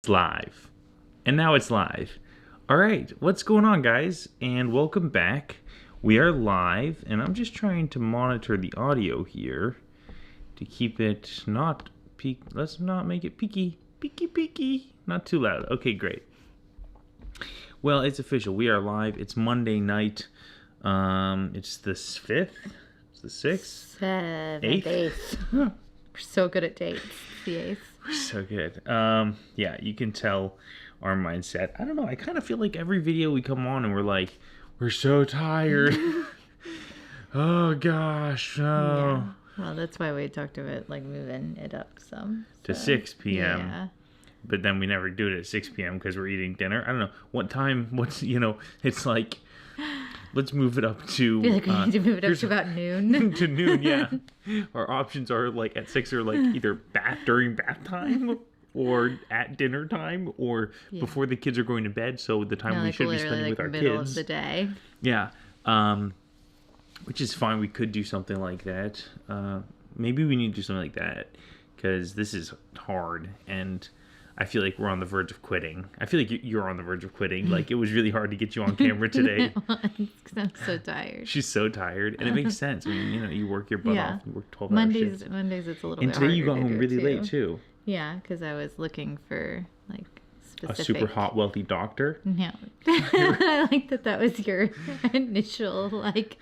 It's live. And now it's live. All right, what's going on, guys? And welcome back. We are live, and I'm just trying to monitor the audio here to keep it not peak. Let's not make it peaky, not too loud. Okay, great. Well, it's official. We are live. It's Monday night. It's the 5th. It's the 6th. 8th. We're so good at dates. It's the 8th. We're so good. Yeah, you can tell our mindset. I don't know. I kind of feel like every video we come on and we're like, we're so tired. Oh gosh. Oh. Yeah. Well, that's why we talked about like moving it up some To 6 p.m. Yeah. But then we never do it at 6 p.m. because we're eating dinner. I don't know what time. It's like, let's move it up to. I feel like we need to move it up to about noon. To noon, yeah. Our options are like at 6 or like either during bath time or at dinner time or before the kids are going to bed. So the time we should be spending with our middle kids. Of the day. Yeah. Which is fine. We could do something like that. Maybe we need to do something like that because this is hard and I feel like we're on the verge of quitting. I feel like you're on the verge of quitting. Like, it was really hard to get you on camera today. Because I'm so tired. She's so tired. And it makes sense. I mean, you work your butt off. You work 12-hour shifts. Mondays it's a little and bit today you got harder home really late, too. Yeah, because I was looking for, like, specific... A super hot, wealthy doctor? No. I like that was your initial, like,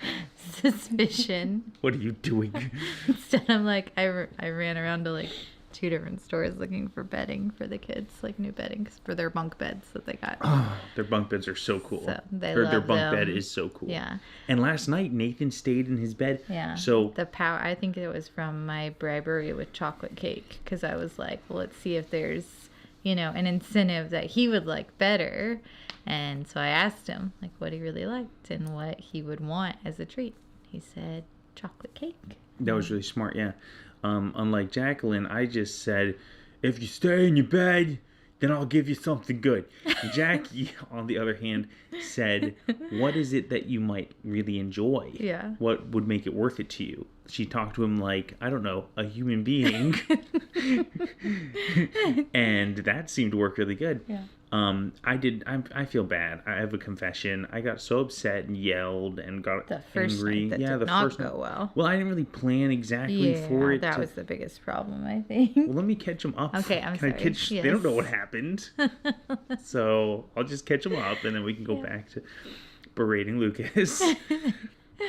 suspicion. What are you doing? Instead, I'm like, I ran around to, like, 2 different stores looking for bedding for the kids, like new bedding for their bunk beds that they got. Oh, their bunk beds are so cool. So their bunk bed is so cool. Yeah. And last night Nathan stayed in his bed. Yeah. So the power. I think it was from my bribery with chocolate cake because I was like, well, let's see if there's an incentive that he would like better. And so I asked him like what he really liked and what he would want as a treat. He said chocolate cake. That was really smart. Yeah. Unlike Jacqueline, I just said, if you stay in your bed, then I'll give you something good. Jackie, on the other hand, said, what is it that you might really enjoy? Yeah. What would make it worth it to you? She talked to him like, I don't know, a human being. And that seemed to work really good. Yeah. I feel bad. I have a confession. I got so upset and yelled and got the first angry. Night that did not go well. Well, I didn't really plan exactly for it. That was the biggest problem, I think. Well, let me catch them up. Okay, I'm sorry. Yes. They don't know what happened. So I'll just catch them up and then we can go back to berating Lucas.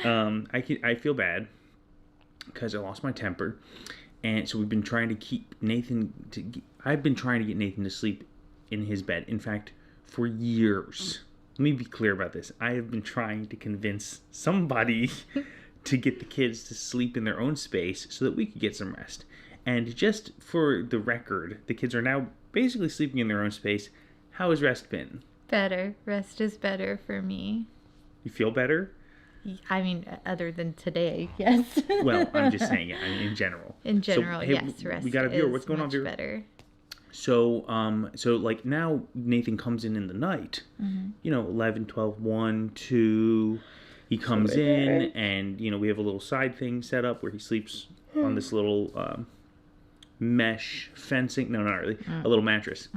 I feel bad because I lost my temper. And so we've been trying to keep I've been trying to get Nathan to sleep in his bed. In fact, for years. Let me be clear about this. I have been trying to convince somebody to get the kids to sleep in their own space so that we could get some rest. And just for the record, the kids are now basically sleeping in their own space. How has rest been? Better. Rest is better for me. You feel better? I mean, other than today, yes. Well, I'm just saying, in general. In general, so, yes, rest we got a viewer. is What's going on, viewer? Better. So like now Nathan comes in the night, 11, 12, 1, 2, he comes in and, we have a little side thing set up where he sleeps on this little mesh fencing. No, not really. A little mattress.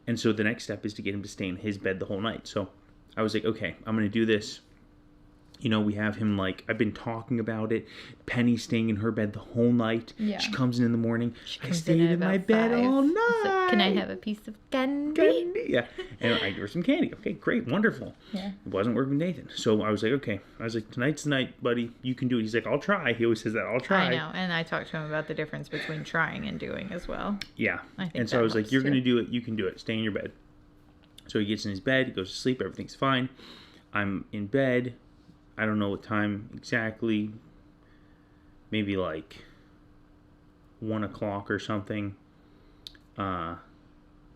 And so the next step is to get him to stay in his bed the whole night. So I was like, okay, I'm going to do this. We have him like, I've been talking about it. Penny's staying in her bed the whole night. Yeah. She comes in the morning. I stayed in my bed all night. So, can I have a piece of candy? Yeah. And I give her some candy. Okay, great, wonderful. Yeah. It wasn't working with Nathan. So I was like, okay. I was like, tonight's the night, buddy. You can do it. He's like, I'll try. He always says that. I'll try. I know. And I talked to him about the difference between trying and doing as well. Yeah. I think and so I was like, you're going to do it. You can do it. Stay in your bed. So he gets in his bed. He goes to sleep. Everything's fine. I'm in bed. I don't know what time exactly, maybe like 1 o'clock or something. About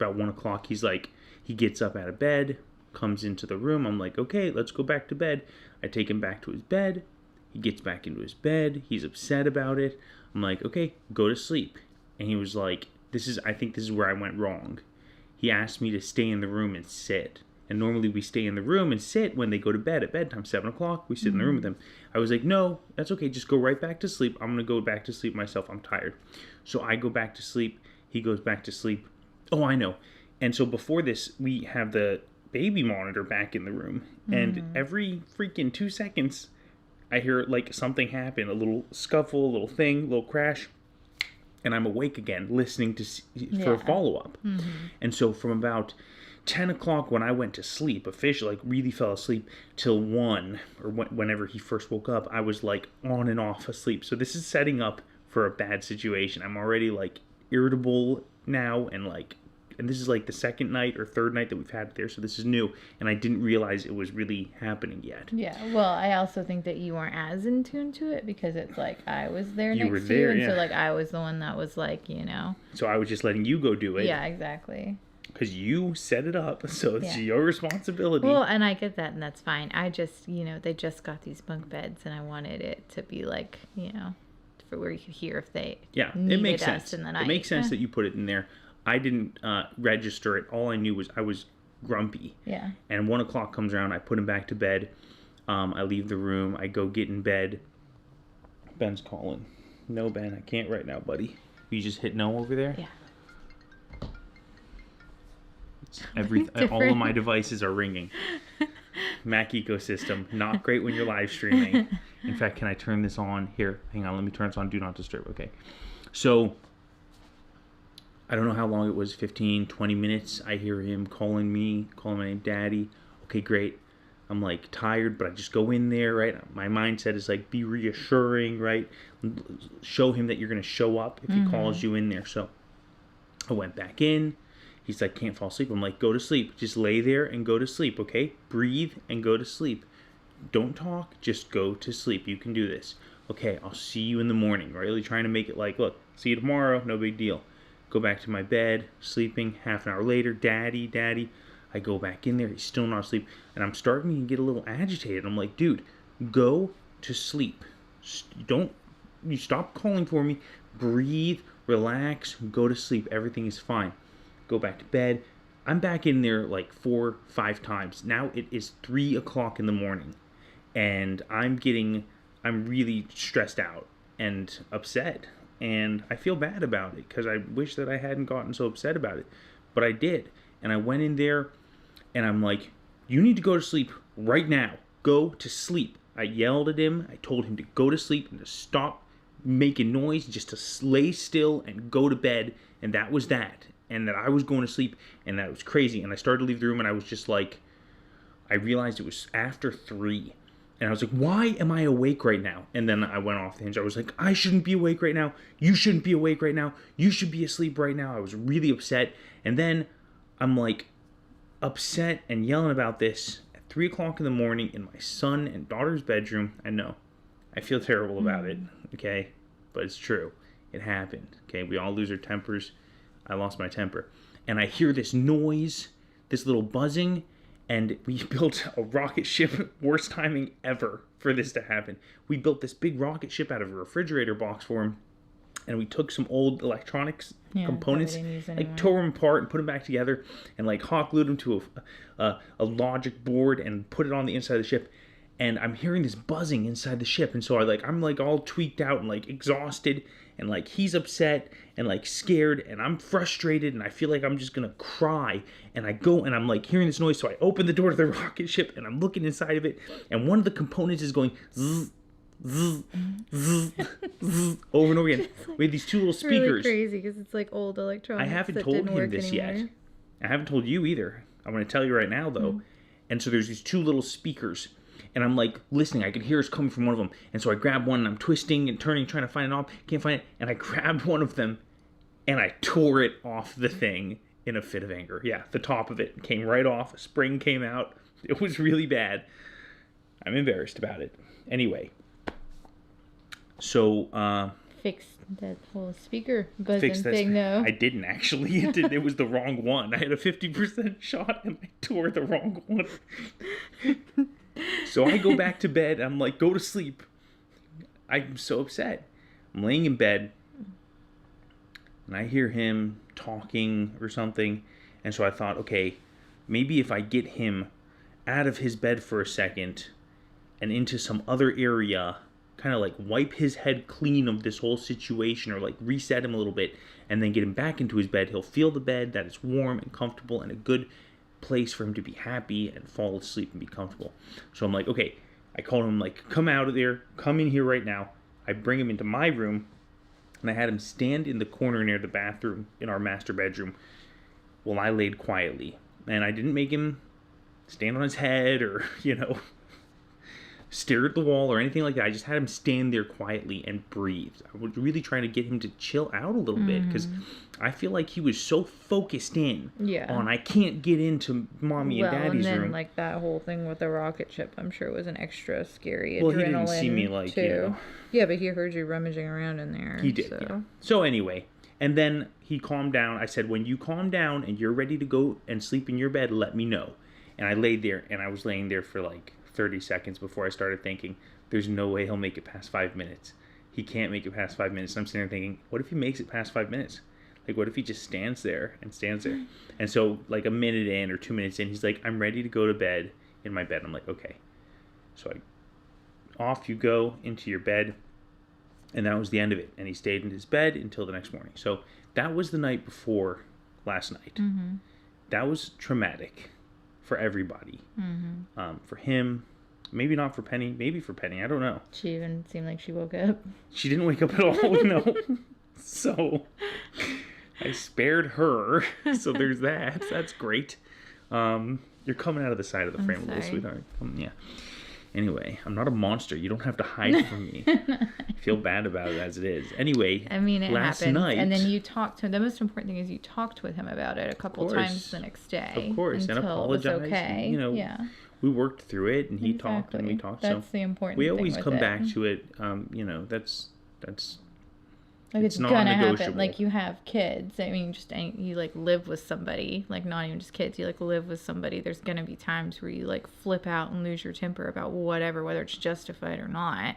1 o'clock, he gets up out of bed, comes into the room. I'm like, okay, let's go back to bed. I take him back to his bed. He gets back into his bed. He's upset about it. I'm like, okay, go to sleep. And he was like, I think this is where I went wrong. He asked me to stay in the room and sit. And normally we stay in the room and sit when they go to bed at bedtime, 7 o'clock. We sit in the room with them. I was like, no, that's okay. Just go right back to sleep. I'm going to go back to sleep myself. I'm tired. So I go back to sleep. He goes back to sleep. Oh, I know. And so before this, we have the baby monitor back in the room. And every freaking 2 seconds, I hear like something happen, a little scuffle, a little thing, a little crash. And I'm awake again, listening for a follow-up. And so from about 10 o'clock when I went to sleep, officially, like really fell asleep, till 1, or whenever he first woke up, I was like on and off asleep. So this is setting up for a bad situation. I'm already like irritable now, and this is like the second night or third night that we've had there, so this is new, and I didn't realize it was really happening yet. Yeah, well, I also think that you weren't as in tune to it because it's like I was there You were next to there, you, and yeah. so like I was the one that was like, you know. So I was just letting you go do it. Yeah, exactly. Because you set it up, so it's Yeah. your responsibility. Well, and I get that, and that's fine. I just, you know, they just got these bunk beds, and I wanted it to be like, you know, for where you could hear if they Yeah, it needed makes us sense. in the night. It makes sense that you put it in there. I didn't register it. All I knew was I was grumpy. Yeah. And 1 o'clock comes around. I put him back to bed. I leave the room. I go get in bed. Ben's calling. No, Ben, I can't right now, buddy. You just hit no over there? Yeah. It's all of my devices are ringing. Mac ecosystem, not great when you're live streaming. In fact, can I turn this on? Here, hang on, let me turn this on. Do not disturb. Okay. So, I don't know how long it was, 15, 20 minutes. I hear him calling my name Daddy. Okay, great. I'm like tired, but I just go in there, right? My mindset is like, be reassuring, right? Show him that you're going to show up if he calls you in there. So I went back in. He's like, can't fall asleep. I'm like, go to sleep. Just lay there and go to sleep, okay? Breathe and go to sleep. Don't talk, just go to sleep. You can do this. Okay, I'll see you in the morning, right? Really trying to make it like, look, see you tomorrow, no big deal. Go back to my bed, sleeping. Half an hour later, Daddy. I go back in there. He's still not asleep. And I'm starting to get a little agitated. I'm like, dude, go to sleep. You stop calling for me. Breathe, relax, go to sleep. Everything is fine. Go back to bed. I'm back in there like 4, 5 times. Now it is 3 o'clock in the morning. And I'm really stressed out and upset. And I feel bad about it because I wish that I hadn't gotten so upset about it. But I did. And I went in there and I'm like, you need to go to sleep right now. Go to sleep. I yelled at him. I told him to go to sleep and to stop making noise, just to lay still and go to bed. And that was that. And that I was going to sleep and that was crazy. And I started to leave the room and I was just like, I realized it was after 3. And I was like, why am I awake right now? And then I went off the hinge. I was like, I shouldn't be awake right now. You shouldn't be awake right now. You should be asleep right now. I was really upset. And then I'm like upset and yelling about this at 3 o'clock in the morning in my son and daughter's bedroom. I know. I feel terrible about it. Okay. But it's true. It happened. Okay. We all lose our tempers. I lost my temper. And I hear this noise, this little buzzing. And we built a rocket ship, worst timing ever for this to happen. We built this big rocket ship out of a refrigerator box for him. And we took some old electronics components, like tore them apart and put them back together. And like hot glued them to a logic board and put it on the inside of the ship. And I'm hearing this buzzing inside the ship. And so I'm like all tweaked out and like exhausted. And like he's upset and like scared and I'm frustrated and I feel like I'm just gonna cry. And I go and I'm like hearing this noise, so I open the door to the rocket ship and I'm looking inside of it, and one of the components is going zzz, zzz, zzz, zzz, over and over again. We had these 2 little speakers. Really crazy because it's like old electronics. I haven't told him this yet. I haven't told you either. I'm gonna tell you right now though. And so there's these 2 little speakers. And I'm like listening. I can hear it's coming from one of them. And so I grab one and I'm twisting and turning, trying to find it off. Can't find it. And I grabbed one of them and I tore it off the thing in a fit of anger. Yeah, the top of it came right off. A spring came out. It was really bad. I'm embarrassed about it. Anyway. So, fix that whole speaker buzzing thing though. I didn't actually. It was the wrong one. I had a 50% shot and I tore the wrong one. So I go back to bed. I'm like, go to sleep. I'm so upset. I'm laying in bed. And I hear him talking or something. And so I thought, okay, maybe if I get him out of his bed for a second and into some other area, kind of like wipe his head clean of this whole situation, or like reset him a little bit, and then get him back into his bed. He'll feel the bed, that it's warm and comfortable and a good place for him to be happy and fall asleep and be comfortable. So I'm like, okay, I called him, like, come out of there, come in here right now. I bring him into my room, and I had him stand in the corner near the bathroom in our master bedroom while I laid quietly. And I didn't make him stand on his head or, stare at the wall or anything like that. I just had him stand there quietly and breathe. I was really trying to get him to chill out a little bit, because I feel like he was so focused in on, I can't get into mommy and daddy's and then, room. Like, that whole thing with the rocket ship, I'm sure was an extra scary adrenaline. Well, he didn't see me, like, too. Yeah, but he heard you rummaging around in there. He did, So anyway, and then he calmed down. I said, when you calm down and you're ready to go and sleep in your bed, let me know. And I laid there, and I was laying there for like 30 seconds before I started thinking, there's no way he'll make it past 5 minutes. He can't make it past 5 minutes. And I'm sitting there thinking, what if he makes it past 5 minutes? Like, what if he just stands there and stands there? And so, like, a minute in or 2 minutes in, he's like, I'm ready to go to bed in my bed. I'm like, okay. So off you go into your bed. And that was the end of it. And he stayed in his bed until the next morning. So that was the night before last night. Mm-hmm. That was traumatic for everybody. Mm-hmm. For him, maybe not for Penny, maybe for Penny, I don't know. She even seemed like she woke up. She didn't wake up at all, no. So I spared her. So there's that. That's great. You're coming out of the side of the frame a little, sweetheart. Yeah. Anyway, I'm not a monster. You don't have to hide from me. I feel bad about it as it is. Anyway, I mean, it last happened. night, and then you talked to him. The most important thing is you talked with him about it a couple times the next day. Of course, and apologized. Okay. And, we worked through it, and he talked, and we talked. That's the important thing. We always come back to it. That's like it's gonna happen. Like, you have kids. I mean, you like live with somebody. Like, not even just kids. You like live with somebody. There's gonna be times where you like flip out and lose your temper about whatever, whether it's justified or not.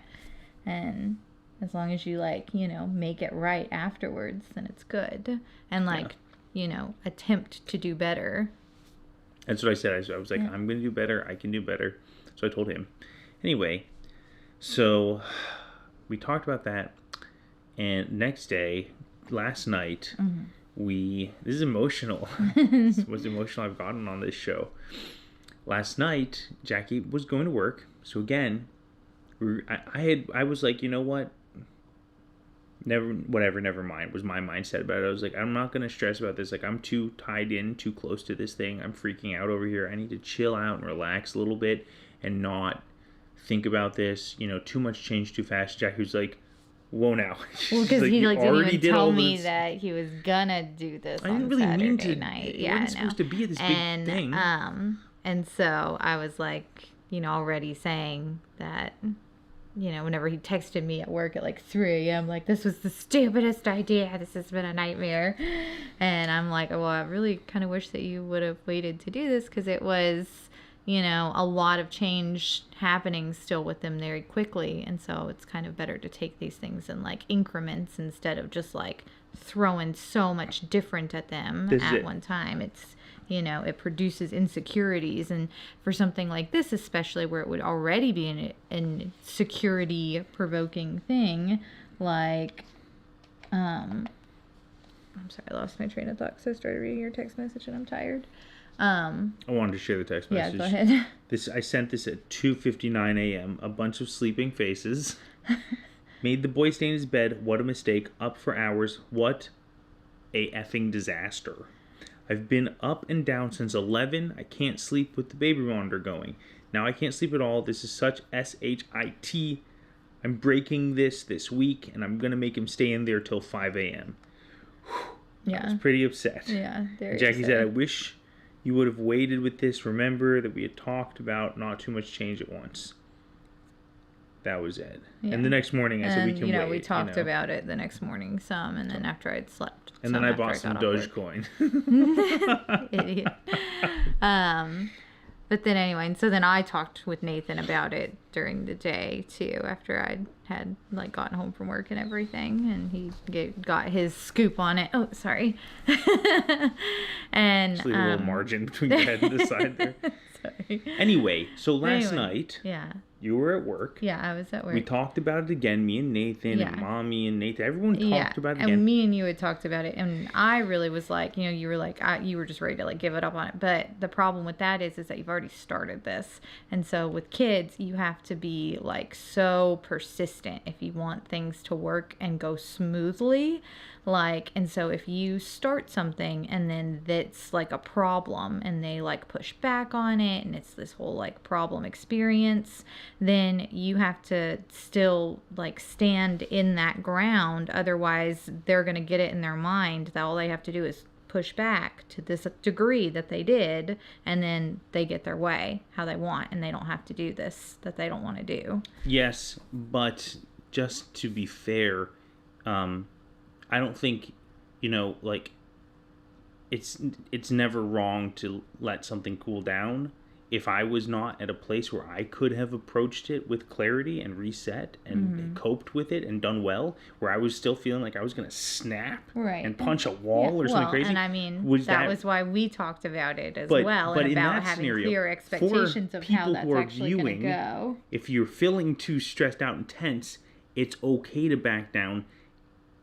And as long as you make it right afterwards, then it's good. And attempt to do better. That's what I said. I was like, I'm gonna do better. I can do better. So I told him. Anyway, so we talked about that. And next day, last night, this is emotional. It's the most emotional I've gotten on this show. Last night, Jackie was going to work. So again, I was like, you know what? Never mind, was my mindset about it. I was like, I'm not going to stress about this. Like, I'm too tied in, too close to this thing. I'm freaking out over here. I need to chill out and relax a little bit and not think about this. Too much change too fast. Jackie was like, whoa now. Well, because he didn't even tell me that he was gonna do this on Saturday night. Yeah, it wasn't supposed to be this big thing. And so I was like, already saying that, whenever he texted me at work at like 3 a.m., like, this was the stupidest idea. This has been a nightmare. And I'm like, well, I really kind of wish that you would have waited to do this, because it was, a lot of change happening still with them very quickly. And so it's kind of better to take these things in like increments instead of just like throwing so much different at them one time. It's, it produces insecurities. And for something like this, especially where it would already be an security provoking thing, like, I'm sorry, I lost my train of thought because I started reading your text message and I'm tired. I wanted to share the text message. Yeah, go ahead. I sent this at 2:59 a.m. A bunch of sleeping faces. Made the boy stay in his bed. What a mistake. Up for hours. What a effing disaster. I've been up and down since 11. I can't sleep with the baby monitor going. Now I can't sleep at all. This is such shit. I'm breaking this week, and I'm going to make him stay in there till 5 a.m. Yeah. I was pretty upset. Yeah, very Jackie upset. said, I wish you would have waited with this. Remember that we had talked about not too much change at once. That was it. Yeah. And the next morning I said we can wait. We talked about it the next morning some, and then after I'd slept. And then I bought some Dogecoin. Idiot. But then anyway, and so then I talked with Nathan about it during the day too, after I'd had like gotten home from work and everything, and he got his scoop on it. Oh, sorry. And just leave a little margin between your head and the side there. Sorry. Anyway, so last night, you were at work. Yeah, I was at work. We talked about it again, me and Nathan and Mommy and Nathan. Everyone talked about it again. And me and you had talked about it, and I really was like, you were like, you were just ready to like give it up on it. But the problem with that is that you've already started this, and so with kids, you have to be like so persistent if you want things to work and go smoothly. And so if you start something and then that's like a problem and they like push back on it and it's this whole like problem experience, then you have to still like stand in that ground. Otherwise, they're going to get it in their mind that all they have to do is push back to this degree that they did, and then they get their way how they want, and they don't have to do this that they don't want to do. Yes, but just to be fair, I don't think, like, it's never wrong to let something cool down. If I was not at a place where I could have approached it with clarity and reset and coped with it and done well, where I was still feeling like I was going to snap and punch a wall or something crazy. And I mean, that was why we talked about it as well, but and in about that having scenario, clear expectations of how that's actually going to go. If you're feeling too stressed out and tense, it's okay to back down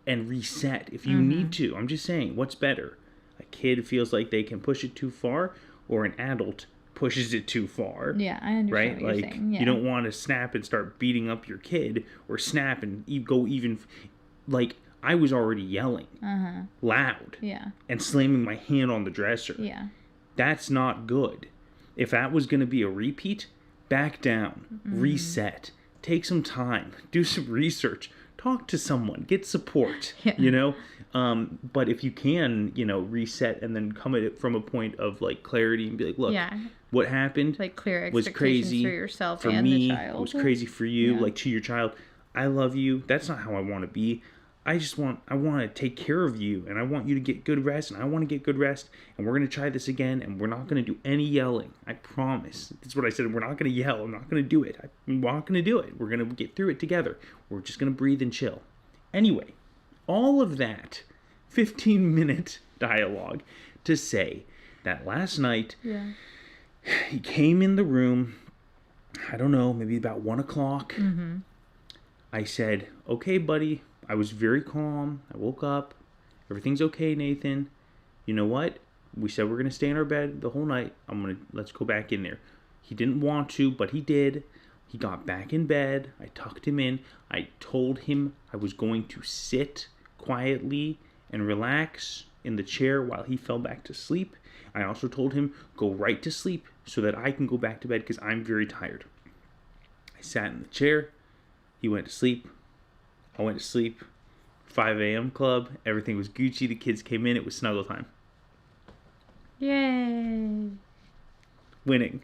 and reset if you need to. I'm just saying, what's better? A kid feels like they can push it too far, or an adult pushes it too far. Yeah, I understand right? what you're saying. Yeah. You don't want to snap and start beating up your kid, or snap and go even... Like, I was already yelling loud and slamming my hand on the dresser. Yeah. That's not good. If that was going to be a repeat, back down, reset, take some time, do some research, talk to someone, get support, but if you can, reset and then come at it from a point of like clarity and be like, look, what happened like clear was crazy for yourself for and me, the child. it was crazy for you, like to your child. I love you. That's not how I want to be. I want to take care of you, and I want you to get good rest, and I want to get good rest, and we're going to try this again, and we're not going to do any yelling. I promise. That's what I said. We're not going to yell. I'm not going to do it. I'm not going to do it. We're going to get through it together. We're just going to breathe and chill. Anyway, all of that 15-minute dialogue to say that last night, he came in the room, I don't know, maybe about 1 o'clock. I said, okay, buddy. I was very calm. I woke up. Everything's okay, Nathan. You know what? We said we're going to stay in our bed the whole night. Let's go back in there. He didn't want to, but he did. He got back in bed. I tucked him in. I told him I was going to sit quietly and relax in the chair while he fell back to sleep. I also told him, go right to sleep so that I can go back to bed because I'm very tired. I sat in the chair. He went to sleep. I went to sleep. 5 a.m. club. Everything was Gucci. The kids came in. It was snuggle time. Yay. Winning.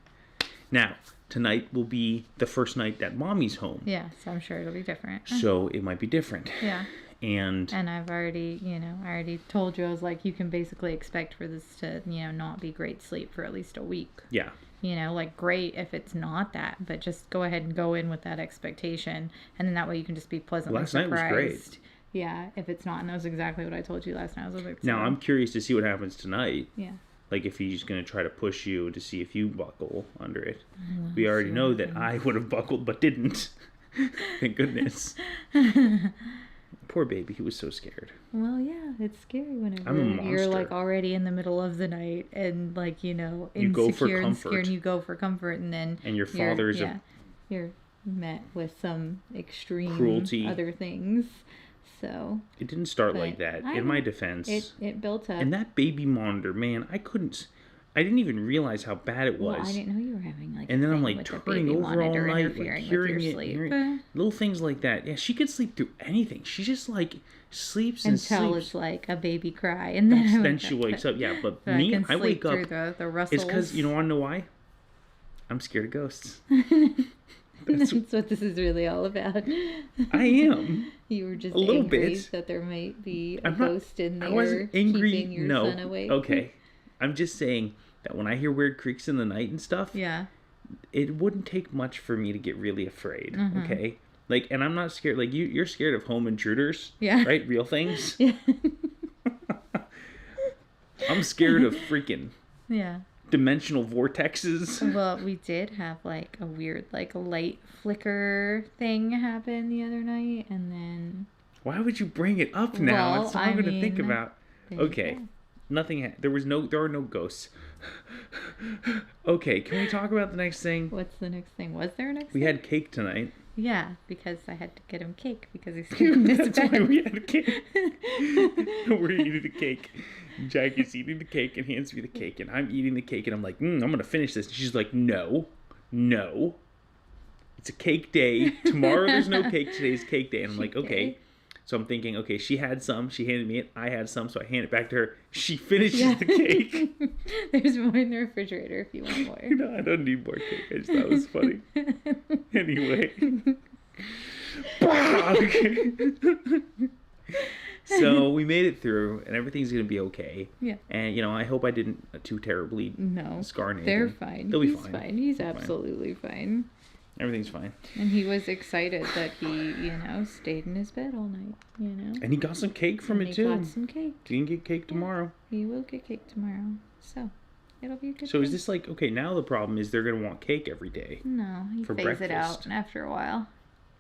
Now, tonight will be the first night that Mommy's home. Yeah, so I'm sure it'll be different. So it might be different. Yeah. And I've already, I already told you, I was like, you can basically expect for this to, not be great sleep for at least a week. Yeah. Like great if it's not that, but just go ahead and go in with that expectation, and then that way you can just be pleasantly surprised. Last night was great. Yeah, if it's not, and that was exactly what I told you last night. I was like, now I'm curious to see what happens tonight. Yeah. Like if he's going to try to push you to see if you buckle under it. We already know that I would have buckled but didn't. Thank goodness. Poor baby, he was so scared. Well, yeah, it's scary whenever I'm a monster. You're like already in the middle of the night and like, insecure you go for comfort. And scared, and you go for comfort, and then and your father's you're met with some extreme cruelty, other things. So it didn't start like that. In my defense, it built up. And that baby monitor, man, I didn't even realize how bad it was. Well, I didn't know you were having like. And then I'm like turning over all night, like hearing it, little things like that. Yeah, she could sleep through anything. She just like sleeps and until sleeps. It's like a baby cry, and then she wakes up. Yeah, but me, I wake up. The rustles. It's because you don't want to know why. I'm scared of ghosts. That's what this is really all about. I am. You were just a little angry bit that there might be a ghost in there. I wasn't angry. Keeping your son awake. Okay. I'm just saying that when I hear weird creaks in the night and stuff, yeah, it wouldn't take much for me to get really afraid. Okay, Like, and I'm not scared. Like, you're scared of home intruders. Yeah. Right? Real things. Yeah. I'm scared of freaking Yeah. dimensional vortexes. Well, we did have like a weird like light flicker thing happen the other night, and then. Why would you bring it up now? Well, That's all I'm going to think about. there you Okay. go. Nothing. There are no ghosts. Okay, can we talk about the next thing? What's the next thing? Was there a next We thing? had cake tonight. Yeah, because I had to get him cake because he's in his That's why bed. we had cake. We're eating the cake. Jackie's eating the cake and hands me the cake, and I'm eating the cake, and I'm like, I'm going to finish this. And she's like, no. It's a cake day. Tomorrow there's no cake. Today's cake day. And I'm like, okay. So I'm thinking, okay, she had some. She handed me it. I had some, so I hand it back to her. She finishes the cake. There's more in the refrigerator if you want more. No, I don't need more cake. I just thought it was funny. Anyway. So we made it through, and everything's going to be okay. Yeah. And, I hope I didn't too terribly scar Nathan. They're fine. They'll be He's fine. He's absolutely fine. Everything's fine. And he was excited that he, stayed in his bed all night, And he got some cake from it, too. He got some cake. He can get cake tomorrow. He will get cake tomorrow. So, it'll be a good So thing. is this like, okay, now the problem is they're going to want cake every day. No, he for phase it out breakfast. after a while.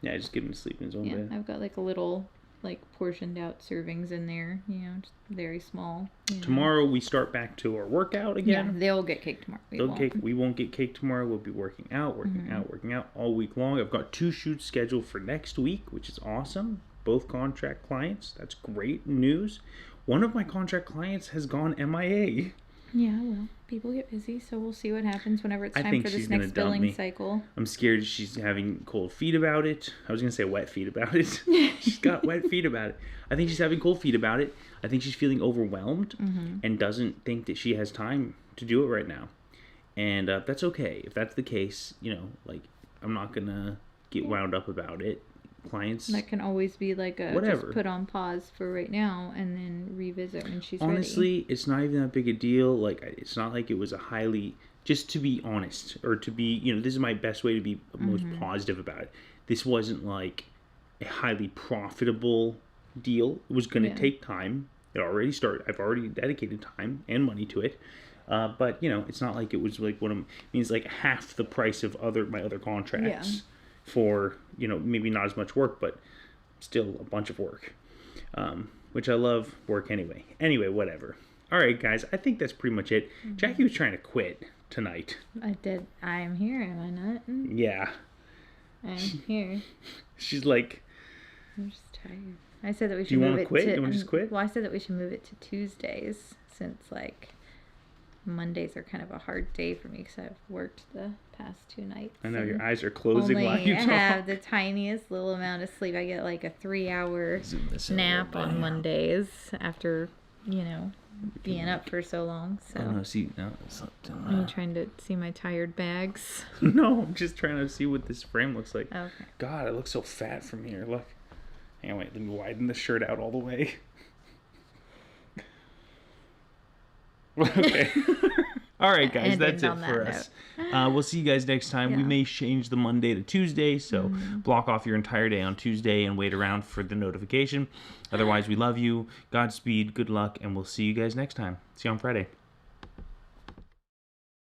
Yeah, just give him to sleep in his own Yeah, bed. I've got like a little, portioned out servings in there, just very small. Tomorrow we start back to our workout Yeah, again. they'll get cake tomorrow. We won't get cake tomorrow. We'll be working out all week long. I've got 2 shoots scheduled for next week, which is awesome. Both contract clients. That's great news. One of my contract clients has gone MIA. Yeah, well, people get busy, so we'll see what happens whenever it's I time think for this she's gonna next dump billing me. cycle. I'm scared she's having cold feet about it. I was going to say wet feet about it. She's got wet feet about it. I think she's having cold feet about it. I think she's feeling overwhelmed and doesn't think that she has time to do it right now. And that's okay. If that's the case, I'm not going to get wound up about it. Clients. That can always be like a whatever. just put on pause for right now and then revisit when she's Honestly, ready. it's not even that big a deal. Like, it's not like it was a highly, just to be honest, or to be, this is my best way to be most positive about it. This wasn't like a highly profitable deal. It was going to take time. It already started. I've already dedicated time and money to it. But, it's not like it was like means like half the price of my other contracts. Yeah. For, maybe not as much work, but still a bunch of work. Which I love work anyway. Anyway, whatever. All right, guys, I think that's pretty much it. Jackie was trying to quit tonight. I did. I am here, am I not? Yeah. I'm here. She's like, I'm just tired. I said that we should you move wanna it quit? to... You wanna just quit? Well, I said that we should move it to Tuesdays since, Mondays are kind of a hard day for me because I've worked the past 2 nights. I know your eyes are closing while you talk. have the tiniest little amount of sleep. I get like a 3-hour nap on Mondays after, being up for so long. So. Oh, no, see, no, it's not, Are you trying to see my tired bags? No, I'm just trying to see what this frame looks like. Okay. God, I look so fat from here. Look. Hang on, wait, let me widen the shirt out all the way. Okay. All right, guys, And that's end it on for that us. We'll see you guys next time. We Yeah. may change the Monday to Tuesday, so block off your entire day on Tuesday and wait around for the notification. Otherwise, we love you. Godspeed, good luck, and we'll see you guys next time. See you on Friday.